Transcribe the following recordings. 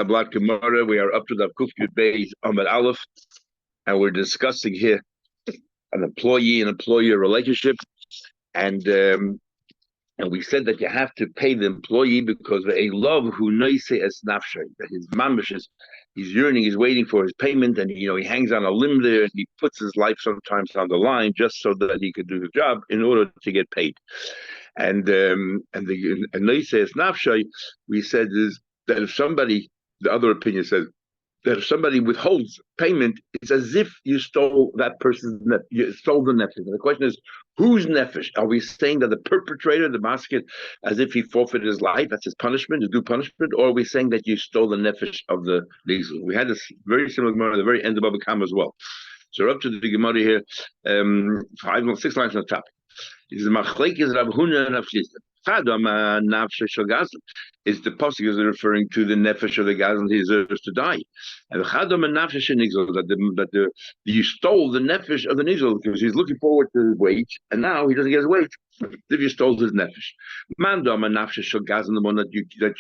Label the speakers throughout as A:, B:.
A: Ablat Gemara. We are up to the Kuf Yud Beis Amud Aleph, and we're discussing here an employee and employer relationship, and we said that you have to pay the employee because a love who noise as nafshay, that his mamish is, he's yearning, he's waiting for his payment, and he hangs on a limb there, and he puts his life sometimes on the line just so that he could do the job in order to get paid. And the noise as nafshay, we said is that if somebody, the other opinion says that if somebody withholds payment, it's as if you stole that person's you stole the nefesh. And the question is, whose nefesh? Are we saying that the perpetrator, the masket, as if he forfeited his life, that's his punishment, his due punishment, or are we saying that you stole the nefesh of the nizul? We had this very similar Gemara at the very end of Bava Metzia as well. So we're up to the Gemara here, 6 lines on the topic. Is the machlekes Rav Huna and Rav Chisda. Chadam nafshe shel gazlan is the pasuk is referring to the nefesh of the gazlan, he deserves to die, and chadam nafshe shel nigzol, that you stole the nefesh of the nigzol because he's looking forward to his wage and now he doesn't get his wage. If you stole his nefesh, mandam nafshe shel gazlan, the one that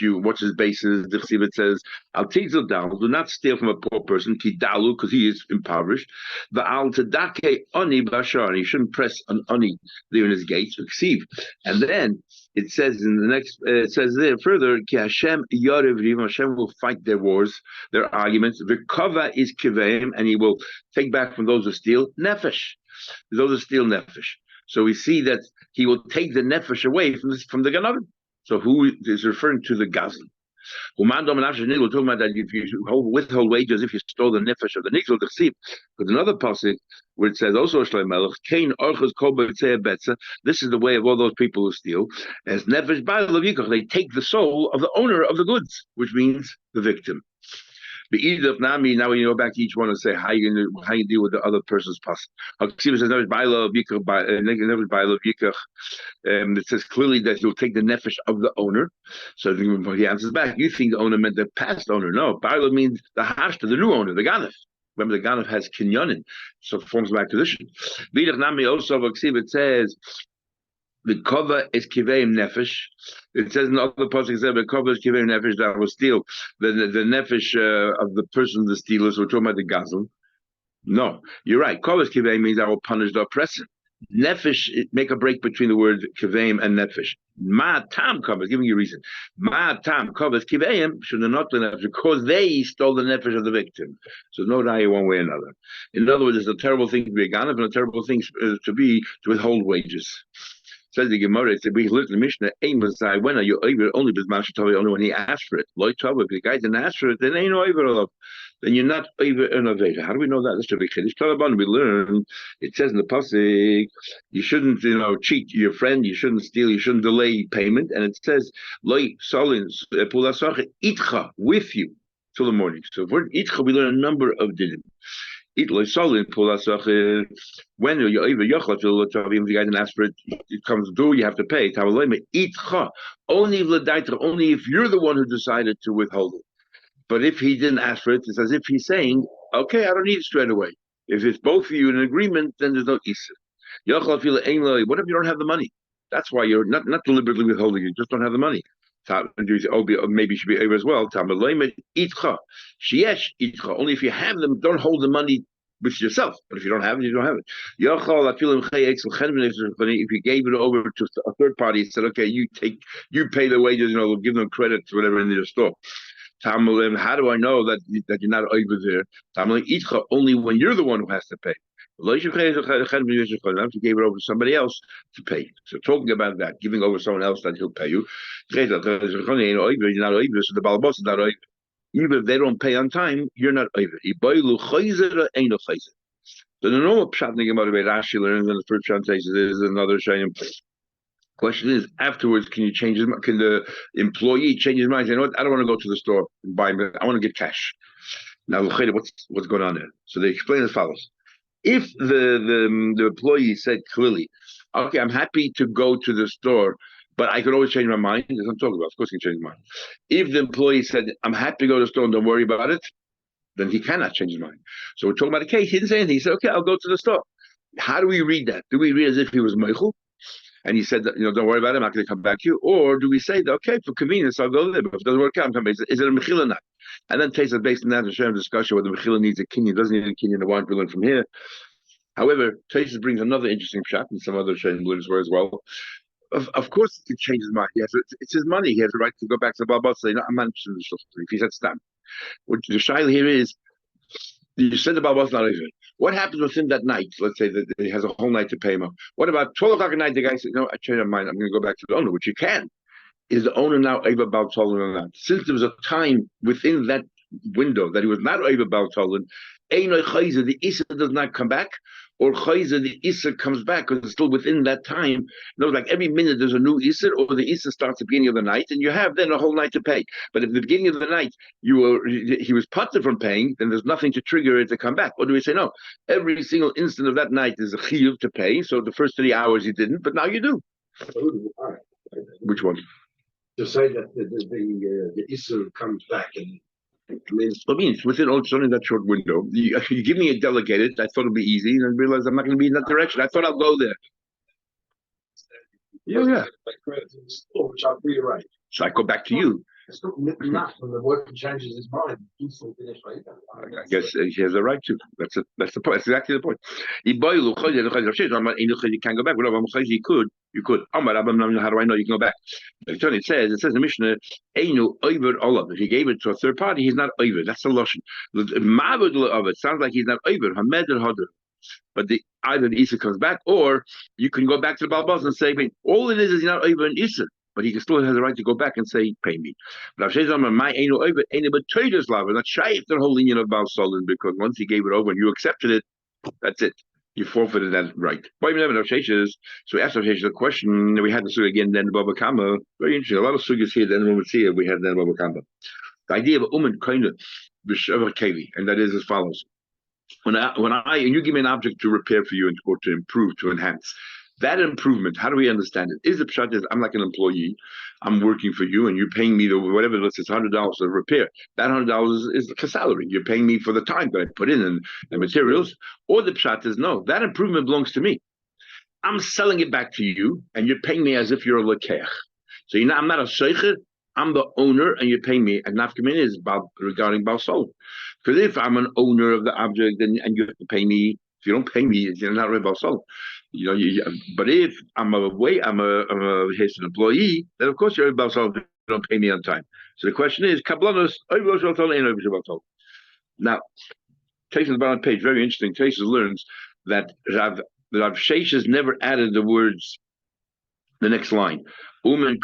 A: you what's his basis? The chsivit says al tizul down, do not steal from a poor person kidalu because he is impoverished. The al tedake ani bashar, he shouldn't press an ani there in his gates to receive, and then. It says in the next, it says there further, Ki Hashem Yarev Riv, Hashem will fight their wars, their arguments. Vikava is kiveim, and he will take back from those who steal nefesh. Those who steal nefesh. So we see that he will take the nefesh away from the Ganavim. So who is referring to the Gazlan? We're talking about that if you withhold wages, if you stole the nefesh of the nigzol, but another passage where it says also this is the way of all those people who steal. As nefesh ba'al, they take the soul of the owner of the goods, which means the victim. Now we go back to each one and say how you deal with the other person's past. It says clearly that he'll take the nefesh of the owner. So he answers back, you think the owner meant the past owner. No, Baila means the hashta, the new owner, the ganef. Remember, the ganef has kinyanin, so it forms my position. It says the cover is kiveim nefesh. It says in the other pasuk the cover is kiveim nefesh, that will steal the nefesh of the person, the stealers. We're talking about the gazlan. No, you're right. Cover is kiveim means I will punish the oppressor. Nefesh, make a break between the word kiveim and nefesh. Ma tam covers, giving you a reason. Ma tam covers kiveim should not the nefesh because they stole the nefesh of the victim. So no die one way or another. In other words, it's a terrible thing to be a ganef and a terrible thing to withhold wages. Says the Gemara, it's a big look in the Mishnah, when are you over only only when he asked for it. If the guy didn't ask for it, then ain't no over. Then you're not over an avator. How do we know that? That's a big chiddush. We learn, it says in the pasuk, you shouldn't, cheat your friend, you shouldn't steal, you shouldn't delay payment, and it says, loy solin pulasach itcha, with you till the morning. So for itcha, we learn a number of dinim. When you're over yochel, if the guy didn't ask for it, it comes due, you have to pay. Only if you're the one who decided to withhold it. But if he didn't ask for it, it's as if he's saying, okay, I don't need it straight away. If it's both of you in agreement, then there's no issa. What if you don't have the money? That's why you're not deliberately withholding, you just don't have the money. Maybe you should be over as well. Only if you have them, don't hold the money with yourself. But if you don't have it, you don't have it. If you gave it over to a third party, said, okay, you pay the wages, we'll give them credit to whatever in your store. How do I know that you're not over there? Only when you're the one who has to pay. If you gave it over to somebody else to pay. So talking about that, giving over someone else that he'll pay you. You're not over, so the balabos is not over. Even if they don't pay on time, you're not over. So the normal pshat about Rashi learns, and the first translation is another shayim. Question is, afterwards, can you change his mind? Can the employee change his mind? Say, you know what? I don't want to go to the store and buy. I want to get cash. Now, what's going on there? So they explain as follows. If the employee said clearly, okay, I'm happy to go to the store, but I could always change my mind. That's what I'm talking about. Of course, he can change his mind. If the employee said, I'm happy to go to the store and don't worry about it, then he cannot change his mind. So we're talking about a case. He didn't say anything. He said, okay, I'll go to the store. How do we read that? Do we read as if he was meichel? and he said that, don't worry about it, I'm not going to come back to you? Or do we say that, okay, for convenience, I'll go there, but if it doesn't work out, I'm coming back. Is it a mechila or not? And then Taisa, based on that, to share a discussion whether mechila needs a kinyan, doesn't need a kinyan, the one we learn from here. However, Taisa brings another interesting shot, and some other Shem learns as well. Of course, he can change his mind. It's his money. He has the right to go back to the Baba and say, no, I'm not interested in the shul. If he said stam. What the shaila here is, you said the Baba's not even. What happens within that night? Let's say that he has a whole night to pay him. What about 12 o'clock at night? The guy says, no, I changed my mind. I'm going to go back to the owner, which you can. Is the owner now Eva Baltolan or not? Since there was a time within that window that he was not Eva Baltolan, the Issa does not come back, or Chayza, the Issa comes back because it's still within that time. Like every minute there's a new Issa, or the Issa starts at the beginning of the night, and you have then a whole night to pay. But if at the beginning of the night he was putted from paying, then there's nothing to trigger it to come back. Or do we say no? Every single instant of that night is a chiyuv to pay. So the first 3 hours he didn't, but now you do. Which one?
B: To say that the issue comes back and
A: means within only that short window. You give me a delegated, I thought it'd be easy, and I realized I'm not going to be in that direction. I thought I'll go there. Yeah.
B: Which I agree, right.
A: So I go back to you.
B: It's not when the worker changes his mind.
A: I guess he has a right to. That's the point. That's exactly the point. You can't go back. You could. How do I know you can go back? It says in Mishnah, if he gave it to a third party, he's not over. That's the lotion. It sounds like he's not over. But either the Issa comes back, or you can go back to the Balbaz and say, all it is he's not over an Issa. But he still has the right to go back and say, pay me. But my ain't no over, ain't but traders love, not shy if they're holding of Baal Solon, because once he gave it over and you accepted it, that's it. You forfeited that right. So we asked the question, we had the suga again, then Bava Kama. Very interesting. A lot of sugas here, then when we see it, we had then Bava Kama. The idea of Uman kind of and that is as follows. When and you give me an object to repair for you and or to improve, to enhance. That improvement, how do we understand it? Is the pshat is I'm like an employee, I'm working for you, and you're paying me whatever, let's say it's $100 to repair. That $100 is a salary. You're paying me for the time that I put in and the materials. Or the pshat is no, that improvement belongs to me. I'm selling it back to you, and you're paying me as if you're a lekeach. So I'm not a sheicher, I'm the owner, and you're paying me. And nafkamin is regarding Baal Sol. Because if I'm an owner of the object, and you have to pay me, if you don't pay me, you're not really Baal Sol. But if I'm an employee, then of course you're Baal Sol. You don't pay me on time. So the question is, kablanos now. Tesis about on page, very interesting. Tesis learns that Rav Sheshes never added the words. The next line. The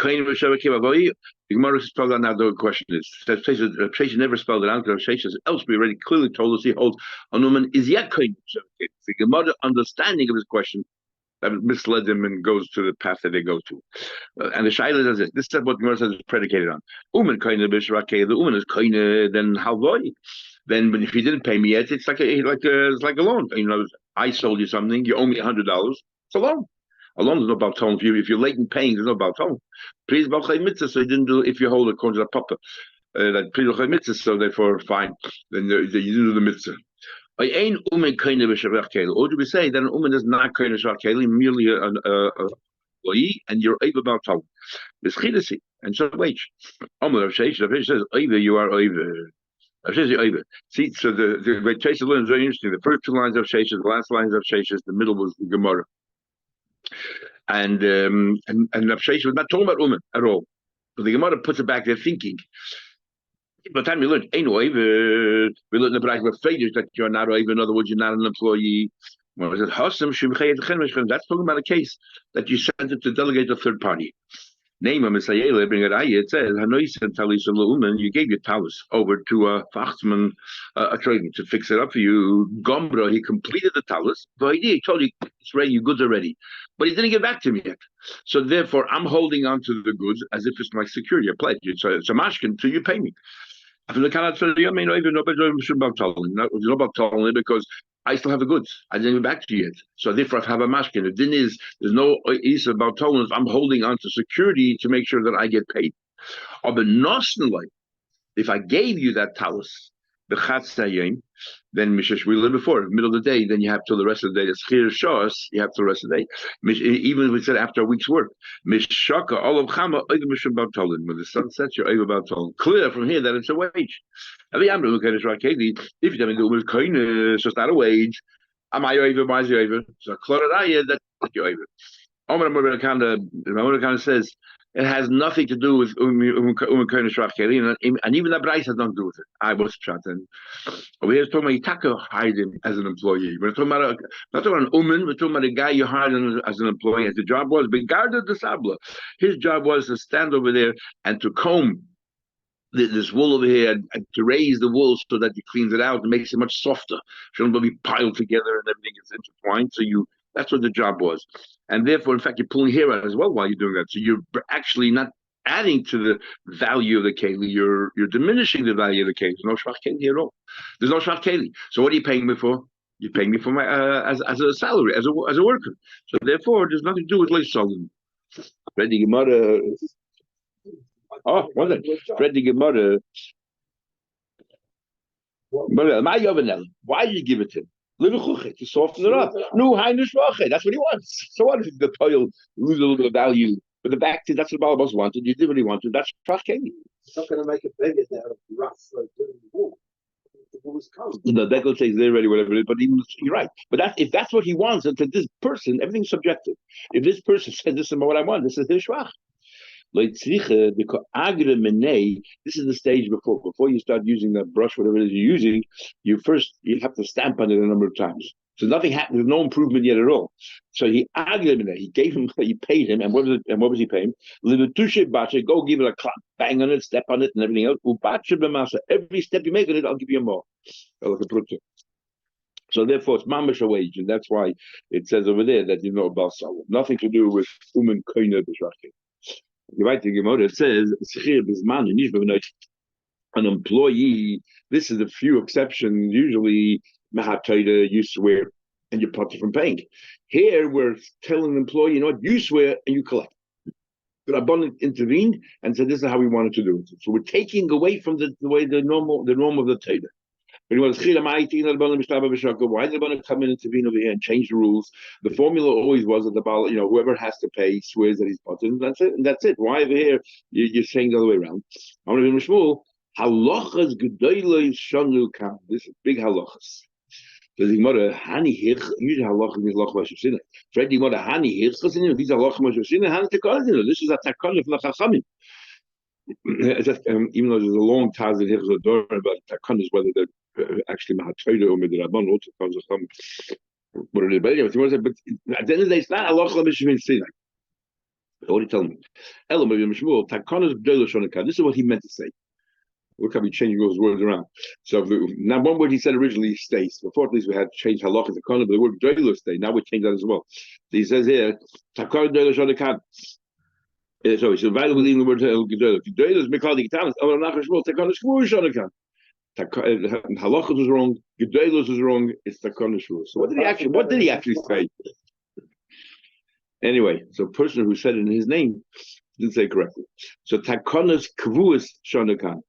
A: Gemara spelled out now. The question is, Sheshes never spelled it out. Rav Sheshes else we already clearly told us he holds a woman is yet kain. The Gemara understanding of his question that misled him and goes to the path that they go to. And the shaila does this. This is what Gemara says is predicated on. Uman kain b'shrake. The uman is kain. Then how do I? Then, but if you didn't pay me yet, it's like a loan. I sold you something. You owe me $100. It's a loan. A loan is no balton. If you're late in paying, there's no balton. Please balchay mitzvah. So you didn't do. If you hold according to the papa, that please balchay mitzvah. So therefore, fine. Then you didn't do the mitzvah. Or do we say that an uman is not kain b'shavkeli, merely an employee, and you're able balton? Mischidasi and so wage. Amar Sheish says, "Over, you are over." See, so the way Sheshes learns is very interesting. The first two lines of Sheshes, the last lines of Sheshes, the middle was the Gemara. And Rav Sheshes was not talking about women at all. But the Gemara puts it back there thinking. By the time we learned, ain't no we learned in the Bracha of failures that you're not over. In other words, you're not an employee. Well, that's talking about a case that you sent it to delegate a third party. Name him Sayele, bring it. It says you gave your talus over to a Fachsman, a trading to fix it up for you. Gombra, he completed the talus. The idea, he told you it's ready, your goods are ready, but he didn't get back to me yet. So therefore, I'm holding on to the goods as if it's my security, a pledge. It's a mashkin until you pay me. Because I still have the goods. I didn't get back to you yet. So therefore, I have a mashkin. The din is, there's no isa about tolerance. I'm holding on to security to make sure that I get paid. If I gave you that talus then we learned before, middle of the day, then you have till the rest of the day. The schir shas, you have till the rest of the day. Even if we said after a week's work, mishaka olav chama when the sun sets, you're over about clear from here that it's a wage. If you tell me the was kind, it's just not a wage. Am I over? Why is he over? So that you're over. Omar kind of says it has nothing to do with and even that Bryce has nothing to do with it. I was chatting. Over here, talking about Itaka hired him as an employee. We're talking about not talking about an we're talking about a guy you hired as an employee. The job was Begarda de Sabla. His job was to stand over there and to comb this wool over here and to raise the wool so that he cleans it out and makes it much softer. Shouldn't be piled together and everything is intertwined. So that's what the job was. And therefore, in fact, you're pulling hair out as well while you're doing that. So you're actually not adding to the value of the keli. You're diminishing the value of the keli. There's no shvach keli here at all. There's no shvach keli. So what are you paying me for? You're paying me for my as a salary, as a worker. So therefore, there's nothing to do with Leif Solomon. Ready, Gemara. Oh, what's it? Ready, Gemara. Why did you give it to him? To soften it up. No, that's what he wants. So what if the toil lose a little bit of value? But the back to that's what Balabas wanted. You did what he wanted. That's Shvach Keli.
B: It's not going to make it bigger now. Rough like doing the wool. The wool is cold.
A: The deckle says they're ready, whatever it is. But you're right. But if that's what he wants, and to this person, everything's subjective. If this person said this is what I want, this is his Shvach. This is the stage before you start using that brush, whatever it is you're using. You have to stamp on it a number of times. So nothing happened. There's no improvement yet at all. So he gave him, he paid him, and what was he paying? Go give it a clap, bang on it, step on it, and everything else. Every step you make on it, I'll give you more. So therefore, it's mamash a wage, and that's why it says over there that about nothing to do with umen koine b'shachim. It says an employee. This is a few exceptions. Usually, Mahataita, you swear and you part from paying. Here, we're telling an employee, you know what, you swear and you collect. But Rabbanan intervened and said, "This is how we wanted to do it." So we're taking away from the norm of the Taita. But why did Rabbanan come in and intervene over here and change the rules? The formula always was that whoever has to pay swears that he's potter, and that's it. And that's it. Why over here you're saying the other way around? I'm going to be halachas gedolos shanu kam. This is big halachas. Because the mother hani hich usually halachas is halachas mashusina. Fred the mother hani hich because these are halachas mashusina. Hani tekon. This is a takon of nachachamim. Even though there's a long taz in Hirz Ador about takon is whether they're actually Mahatoida or Midrabban also comes from what it is. But anyway, but at the end of the day, it's not Allah Mishmin Sinai. What are you telling me? Elam of Yomshmul, Takonos B'Dolos Shonaka. This is what he meant to say. Look how we changing those words around. So now one word he said originally stays. Before at least we had changed halach and takon, but the word B'Dolos stay. Now we change that as well. So he says here, Takonos B'Dolos Shonaka. So he said, "Valuable leaving the word Gedolos. Gedolos Mikadi Gitanas. Amar Nachar Shmuel Takonos Shmuel Shonaka." Halachas was wrong. Gedolos was wrong. It's takon shvuah. So what did he actually say? Anyway, so a person who said it in his name didn't say correctly. So takonos kvuas shonakan.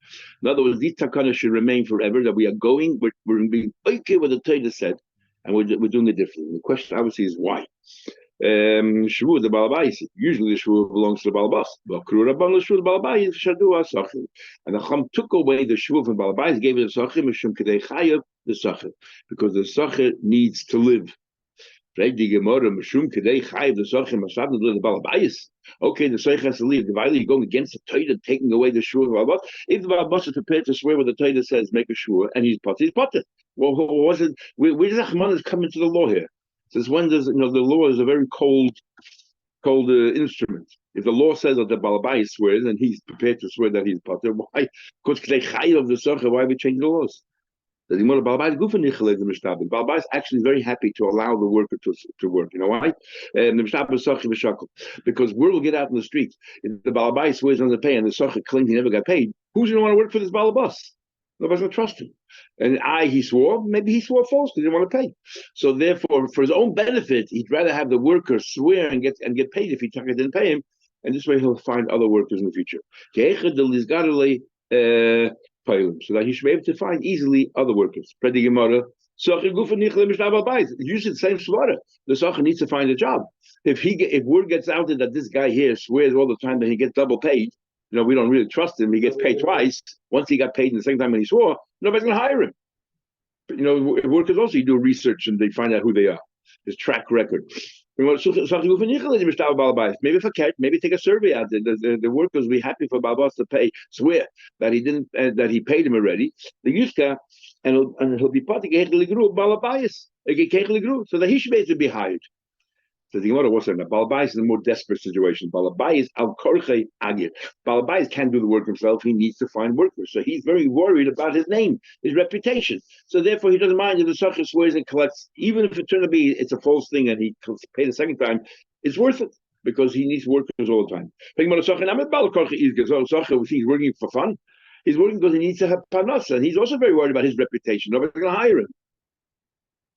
A: In other words, these takonos should remain forever. That we are going, we're being okay with the Torah said, and we're doing it differently. The question obviously is why. Shvu the balabais. Usually the shvu belongs to the balabas. But kru rabban the shvu the balabais shadu asachim. And the Chum took away the shvu from balabais, gave it to sachim mishum kedei chayav the sachim, because the sachim needs to live. Right? The gemara mishum kedei chayav the sachim masad the balabais. Okay, the sachim has to leave. The you're going against the Torah, taking away the shvu of balabas. If the balabas is prepared to swear what the Torah says, make a shvu, and he's potter. Well, was it? Where does Achman come into the law here? Since when does the law is a very cold instrument? If the law says that the Balabai swears and he's prepared to swear that he's potter, why? Because they chay of the Sacha, why we change the laws? The Balabai is actually very happy to allow the worker to work. You know why? Because word will get out in the street. If the Balabai swears on the pay and the Sacha claims he never got paid, who's going to want to work for this Balabas? Nobody's going to trust him. And he swore, maybe he swore false because he didn't want to pay. So therefore, for his own benefit, he'd rather have the worker swear and get paid if he didn't pay him. And this way he'll find other workers in the future. Pailim, so that he should be able to find easily other workers. Usually the same svara. The Sacher needs to find a job. If word gets out there that this guy here swears all the time that he gets double paid, we don't really trust him. He gets paid twice. Once he got paid in the same time when he swore, nobody's going to hire him. But, workers also do research and they find out who they are. His track record. Maybe take a survey out there. The workers will be happy for Balbas to swear that he didn't, that he paid him already. The Yuska, and he'll be part of Balabayas, so that he should be able to be hired. So the Gemara was saying that Balabais is in a more desperate situation. Balabais al korche agir. Balabais can't do the work himself. He needs to find workers. So he's very worried about his name, his reputation. So therefore, he doesn't mind if the Sacher swears and collects, even if it turns out to be it's a false thing and he paid the second time. It's worth it because he needs workers all the time. He's working for fun. He's working because he needs to have panas, and he's also very worried about his reputation. Nobody's going to hire him.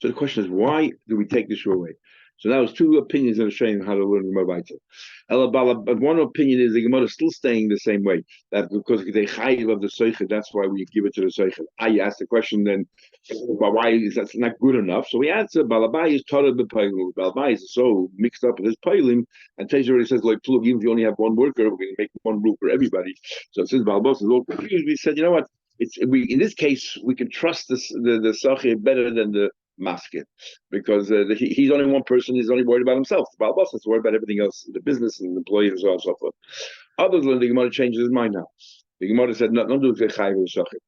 A: So the question is, why do we take this away? So now there's two opinions in the shame how to learn Gemara. But one opinion is the Gemara is still staying the same way. That because they chayiv of the seichel, that's why we give it to the seichel. I asked the question then, why is that not good enough? So we answer, Balabai is Torah b'paylim. Balabai is so mixed up with his paylim, and Teja already says, like, plug, even if you only have one worker, we're going to make one rule for everybody. So since Balabas is all confused, we said, you know what? In this case, we can trust the sachir better than the masket, because he's only one person. He's only worried about himself. The Baal Boss is worried about everything else, the business and the employees and so on and so forth. Others than the Gemara changes his mind now. The Gemara said, "Not do the chayv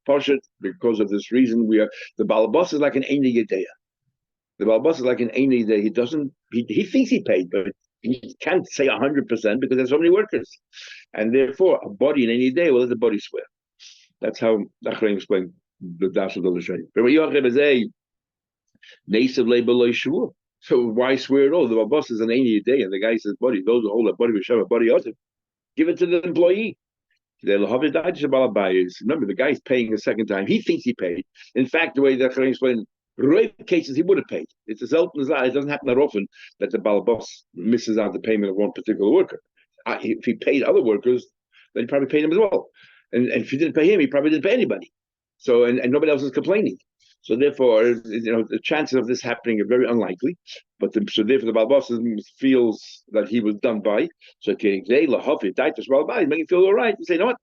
A: Pashat." Because of this reason, the Baal Boss is like an Eini Yedeya. The Baal Boss is like an Eini Yedeya. He doesn't. He thinks he paid, but he can't say 100% because there's so many workers, and therefore a body in Eini Yedeya will let the body swear. That's how Nachrim explained the dash of the L'Shem. So why swear at all? The boss is an Eini day, and the guy says, "Buddy, those who hold that body, we shove a body out. Give it to the employee." Remember, the guy's paying a second time. He thinks he paid. In fact, the way that I explained, rape cases he would have paid. It's a self. It doesn't happen that often that the boss misses out the payment of one particular worker. If he paid other workers, then he probably paid him as well. And if he didn't pay him, he probably didn't pay anybody. So and nobody else is complaining. So therefore, the chances of this happening are very unlikely. So therefore, the Balbas feels that he was done by. So make him feel all right. And say, you know what?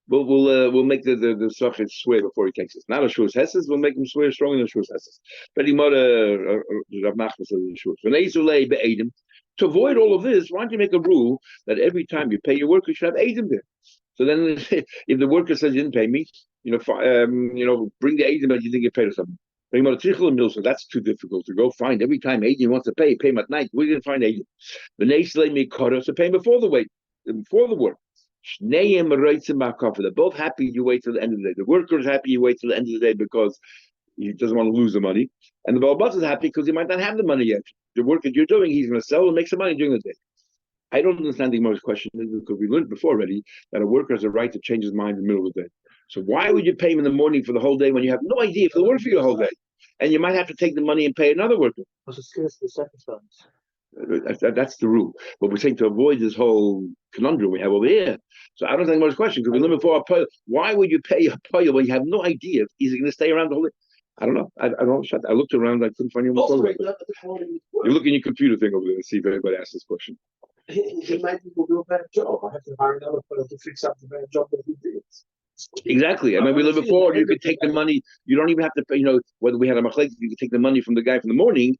A: We'll make the Sachet swear before he takes us. Now the Shus Hesses will make him swear stronger than the Shus Hesses. But Rav Nachman says the Shus. To avoid all of this, why don't you make a rule that every time you pay your worker, you should have Eidim there? So then, if the worker says you didn't pay me, bring the agent that you think you paid or something. So that's too difficult to go find. Every time agent wants to pay him at night. We didn't find agent. The Neisle Mikora, so pay him before the work. They're both happy you wait till the end of the day. The worker is happy you wait till the end of the day because he doesn't want to lose the money. And the Balbas is happy because he might not have the money yet. The work that you're doing, he's going to sell and make some money during the day. I don't understand the most question because we learned before already that a worker has a right to change his mind in the middle of the day. So why would you pay him in the morning for the whole day when you have no idea if he'll work for you the whole day? And you might have to take the money and pay another worker.
B: Because it's scarce the circumstance.
A: That's the rule. But we're saying to avoid this whole conundrum we have over here. So I don't think much question because we learned before. Why would you pay a poil when you have no idea if he's going to stay around the whole day? I don't know. I don't. I looked around. I couldn't find anyone. You look in your computer thing over there and see if anybody asked this question.
B: He might people do a better job. I have to hire another fellow to fix up the better job that he did.
A: Exactly. I mean, we lived before. You could take the money. You don't even have to pay. Whether we had a machlek, you could take the money from the guy from the morning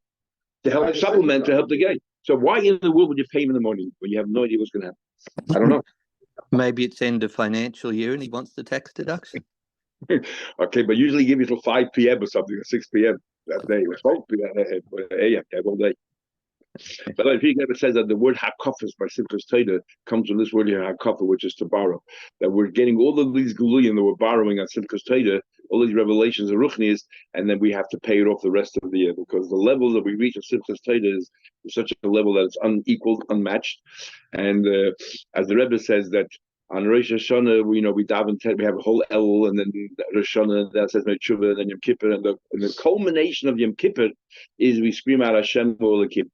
A: to help supplement to help the guy. So why in the world would you pay him in the morning when you have no idea what's going to happen? I don't know.
C: Maybe it's end of financial year and he wants the tax deduction.
A: Okay, but usually give you till 5 p.m. or something, or 6 p.m. that day. It won't be that all day. But if he ever says that the word hakafas by Simchas Torah comes from this word here, hakafa, which is to borrow. That we're getting all of these guluyim that we're borrowing on Simchas Torah, all these revelations of Ruchnias, and then we have to pay it off the rest of the year because the level that we reach of Simchas Torah is such a level that it's unequaled, unmatched. And as the Rebbe says that on Rosh Hashanah, we daven, we have a whole Elul, and then Rosh Hashanah that says Mechuvah, and then Yom Kippur, and the culmination of Yom Kippur is we scream out Hashem Olakim.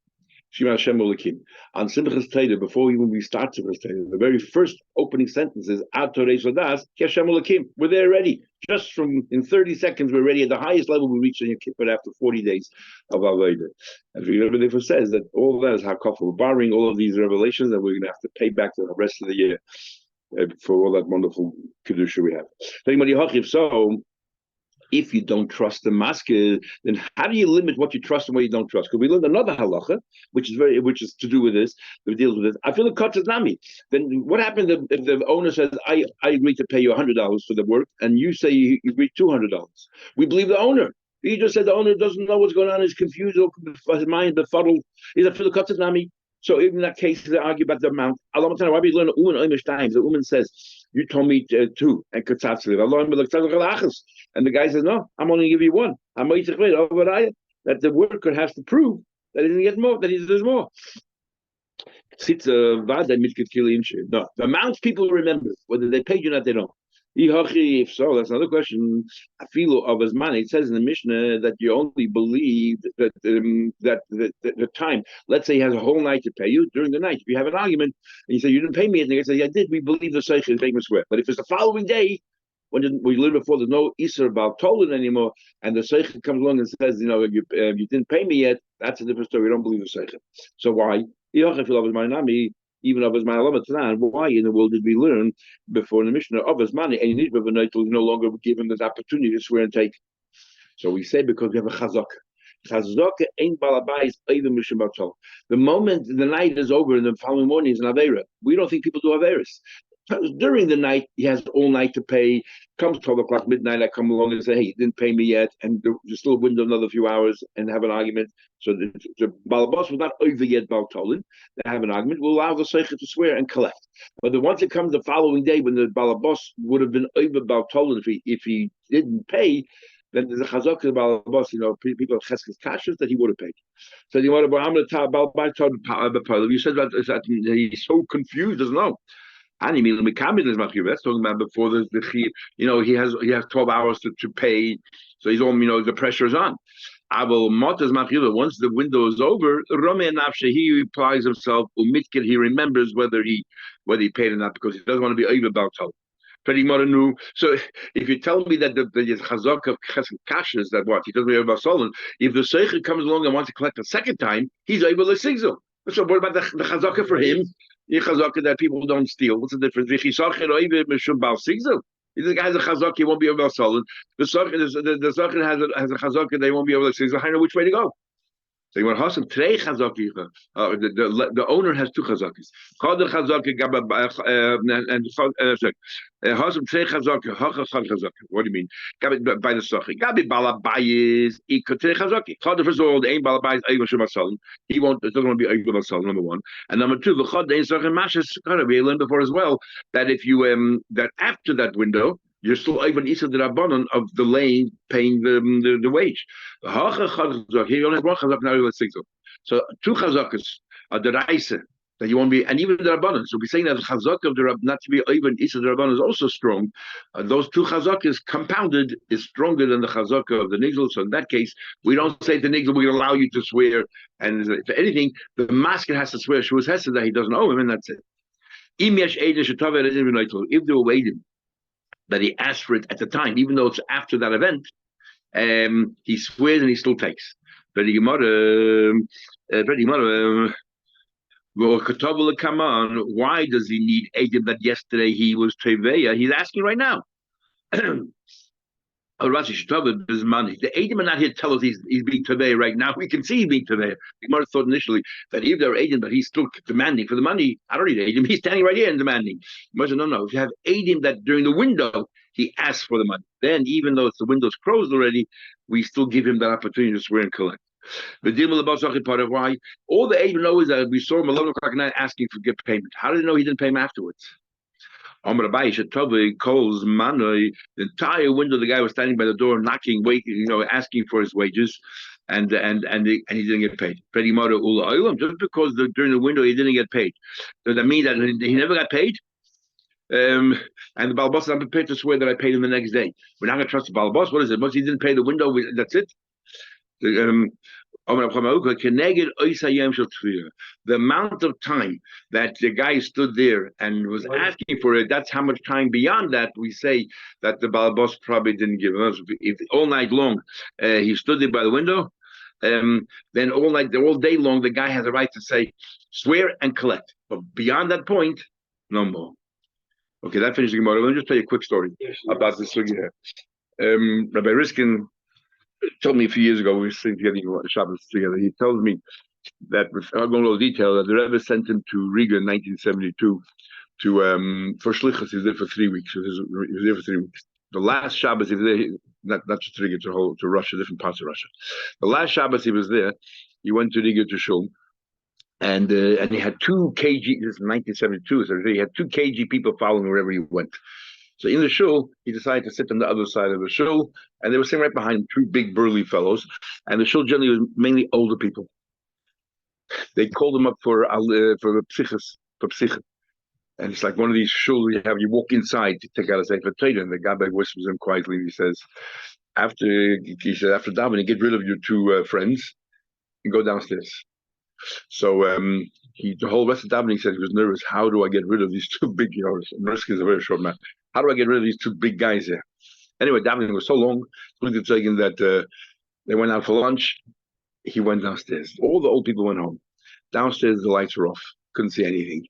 A: Shema Hashem Elokim. On Simchas Torah, before even we start Simchas Torah, the very first opening sentence is Ad Torah Sodas Hashem Elokim. We're there already. Just from in 30 seconds, we're already at the highest level we reach in Yom Kippur after 40 days of Avodah. As we remember, therefore says that all of that is Hakaf. We're borrowing all of these revelations that we're going to have to pay back to the rest of the year for all that wonderful kedusha we have. So, if you don't trust the masker, then how do you limit what you trust and what you don't trust? Because we learned another halacha, which is to do with this, that deals with this. I feel the kotz nami. Then what happens if the owner says, I agree to pay you $100 for the work, and you say you agree $200? We believe the owner. He just said the owner doesn't know what's going on, is confused, or his mind befuddled. Is a feel the kotz nami? So even in that case, they argue about the amount. Why we learn the woman says, you told me two, and and the guy says, no, I'm only give you one. That the worker has to prove that he didn't get more, that he does more. No, the amounts people remember, whether they paid you or not, they don't. If so, that's another question. I feel of his money. It says in the Mishnah that you only believe that the time. Let's say he has a whole night to pay you during the night. If you have an argument and you say you didn't pay me, and they say, yeah, I did. We believe the Seich is making a swear. But if it's the following day, when we live before there's no Isser about Tolan anymore, and the Seich comes along and says, you didn't pay me yet, that's a different story. We don't believe the Seich. So why? Even of his Tanan, why in the world did we learn before in the Mishnah of his money and you need to no longer give him this opportunity to swear and take? So we say because we have a chazak. Chazak ain't balabais even mishum batal. The moment the night is over and the following morning is an avera. We don't think people do averas. During the night, he has all night to pay. Comes 12 o'clock, midnight, I come along and say, hey, you didn't pay me yet. And there's still a window another few hours and have an argument. So the balabas was not over yet about Tolin. They have an argument. We'll allow the Seicher to swear and collect. But once it comes the following day when the balabas would have been over about Tolin if he didn't pay, then there's a chazak of the balabas, people have cheskes kashas that he would have paid. So you want to you said that he's so confused, doesn't know. And that's talking about before he has 12 hours to pay, so he's on, the pressure is on. Once the window is over, he applies himself, he remembers whether he paid or not, because he doesn't want to be over about it. So if you tell me that the chazak of kashas that what he doesn't be over about if the seicher comes along and wants to collect a second time, he's able to sigzil. So what about the chazaka for him? Chazaka that people don't steal. What's the difference? If the guy has a chazaka, he won't be able to sell it. The sachin has a chazaka, they won't be able to sigzil. I know which way to go. So you want Hasam trei chazaki. The owner has two chazakis. Chad chazaki and Hasam trei chazaki. Hacha chad chazaki. What do you mean? By the sachi. Gabi balabayis ikot trei chazaki. Chad first of all, the ain balabayis ayim shemasalim. He won't. It doesn't want to be ayim shemasalim. Number one, and number two, the chad ain sachi mashes. We learned before as well that if you that after that window, you're still even isa the rabbanon of delaying paying the wage. He only has one chazak now. Let's say so. So two chazakas are the raisa that you won't be, and even the rabbanon. So we're saying that the chazak of the not to be even isa the rabbanon is also strong. Those two chazakas compounded is stronger than the chazak of the nigel. So in that case, we don't say the nigel we allow you to swear, and if anything, the masker has to swear shuas hesed that he doesn't owe him, and that's it. If they were waiting that he asked for it at the time, even though it's after that event, he swears and he still takes. But why does he need Edim that yesterday he was Teveya? He's asking right now. His money. The Edim are not here to tell us he's being Teveya right now. We can see he's being Teveya. We might have thought initially that if they're Edim, but he's still demanding for the money. I don't need Edim. He's standing right here and demanding. No. If you have Edim that during the window he asks for the money, then even though the window's closed already, we still give him that opportunity to swear and collect. But why? All the Edim know is that we saw him 11 o'clock at night asking for get payment. How did they know he didn't pay him afterwards? Calls the entire window. The guy was standing by the door, knocking, waiting, asking for his wages, and he didn't get paid. Just because during the window he didn't get paid, does that mean that he never got paid? And the balabas, I'm prepared to swear that I paid him the next day. We're not going to trust the balabas. What is it? Once he didn't pay the window, that's it. The amount of time that the guy stood there and was asking for it, that's how much time beyond that we say that the Balabos probably didn't give us. If all night long he stood there by the window, then all day long, the guy has a right to say, swear and collect. But beyond that point, no more. Okay, that finishes the Gemara. Let me just tell you a quick story about this sugya. Rabbi Riskin told me a few years ago, we were sitting together, Shabbos together. He tells me that, without going into detail, that the Rebbe sent him to Riga in 1972 for shlichus. He was there for 3 weeks. He was there for 3 weeks. The last Shabbos he was there, not just to Riga, to Russia, different parts of Russia. The last Shabbos he was there, he went to Riga to shul, and he had 2 kg. This is 1972, so he had 2 kg people following wherever he went. So in the shul, he decided to sit on the other side of the shul, and they were sitting right behind him, 2 big burly fellows. And the shul generally was mainly older people. They called him up for psichas, and it's like one of these shul you walk inside to take out a sefer Torah, and the guy whispers him quietly. He says, after davening, get rid of your 2 friends and go downstairs. So the whole rest of davening, he said he was nervous. How do I get rid of these 2 big, Risk is a very short man. How do I get rid of these 2 big guys here? Anyway, davening was so long, that they went out for lunch. He went downstairs. All the old people went home. Downstairs, the lights were off. Couldn't see anything.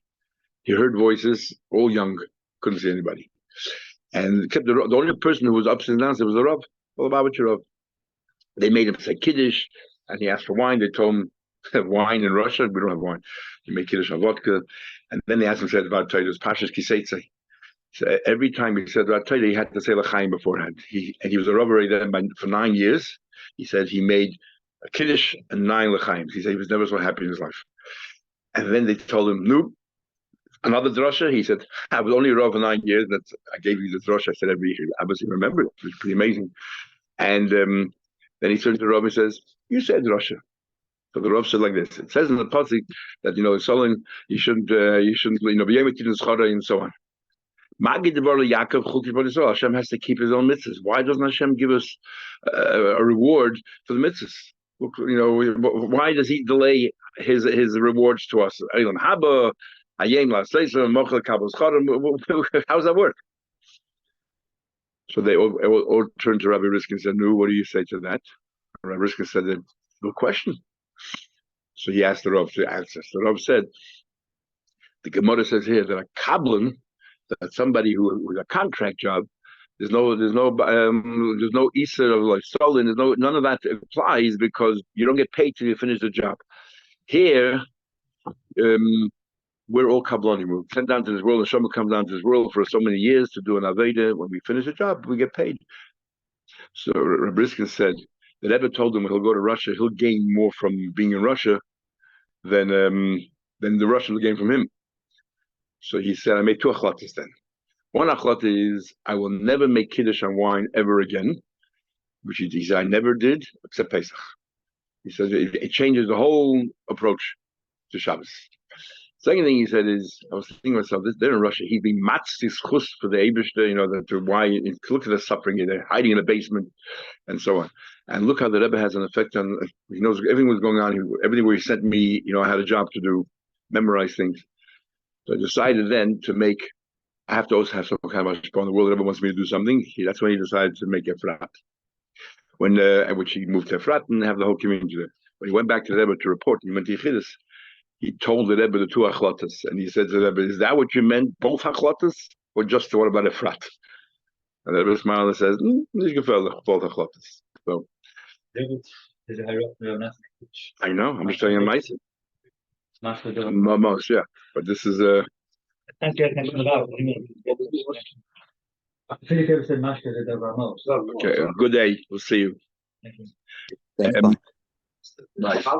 A: He heard voices, all young. Couldn't see anybody. And kept the only person who was upstairs and downstairs was the Rav. Well, about what Rav. They made him say Kiddush, and he asked for wine. They told him, wine in Russia? We don't have wine. You make Kiddush on vodka. And then they asked him, said about Torah, Pashas Kiseitze. So every time he said about Torah, he had to say L'chaim beforehand. He was a Rav already then for 9 years. He said he made a Kiddush and 9 L'chaims. He said he was never so happy in his life. And then they told him, no, another drasha. He said, I was only a Rav for 9 years. I gave you the drasha. I said every year. I obviously remember it. It was pretty amazing. And then he turned to the Rav and says, you said drasha. So the Rav said like this. It says in the pasuk that selling you shouldn't and so on. Hashem has to keep his own mitzvahs. Why doesn't Hashem give us a reward for the mitzvahs? Why does he delay his rewards to us? How does that work? So they all turned to Rabbi Riskin and said, no, what do you say to that? Rabbi Riskin said, no question. So he asked the Rav to answer. So the Rav said, the Gemara says here that a kablan, that somebody who has a contract job, there's no Easter of like stolen, none of that applies because you don't get paid till you finish the job. Here, we're all kablanim. We're sent down to this world, and Shama comes down to this world for so many years to do an aveda. When we finish the job, we get paid. So Rabbi Riskin said that Rebbe told him when he'll go to Russia, he'll gain more from being in Russia than the Russians will gain from him. So he said, I made 2 achlatas then. One achlata is, I will never make Kiddush on wine ever again, which he said I never did, except Pesach. He said it changes the whole approach to Shabbos. Second thing he said is, I was thinking to myself, they're in Russia, he'd be matzis chus for the Eibishter, why, look at the suffering, they're hiding in the basement, and so on. And look how the Rebbe has an effect on, he knows everything was going on, everything where he sent me, I had a job to do, memorize things. So I decided then to make, I have to also have some kind of hashpah in the world. Rebbe wants me to do something. That's when he decided to make Efrat. Which he moved to Efrat and have the whole community there. When he went back to the Rebbe to report, he went to Yechidus. He told the Rebbe the 2 achlatas, and he said to the Rebbe, "Is that what you meant, both achlatas, or just the one about Efrat?" And the Rebbe smiled and says, "Nicht gefällig, both achlatas." So I know. I'm just telling you my most, yeah. But this is
B: Okay,
A: good day. We'll see you.
C: Thanks, bye.
A: Bye.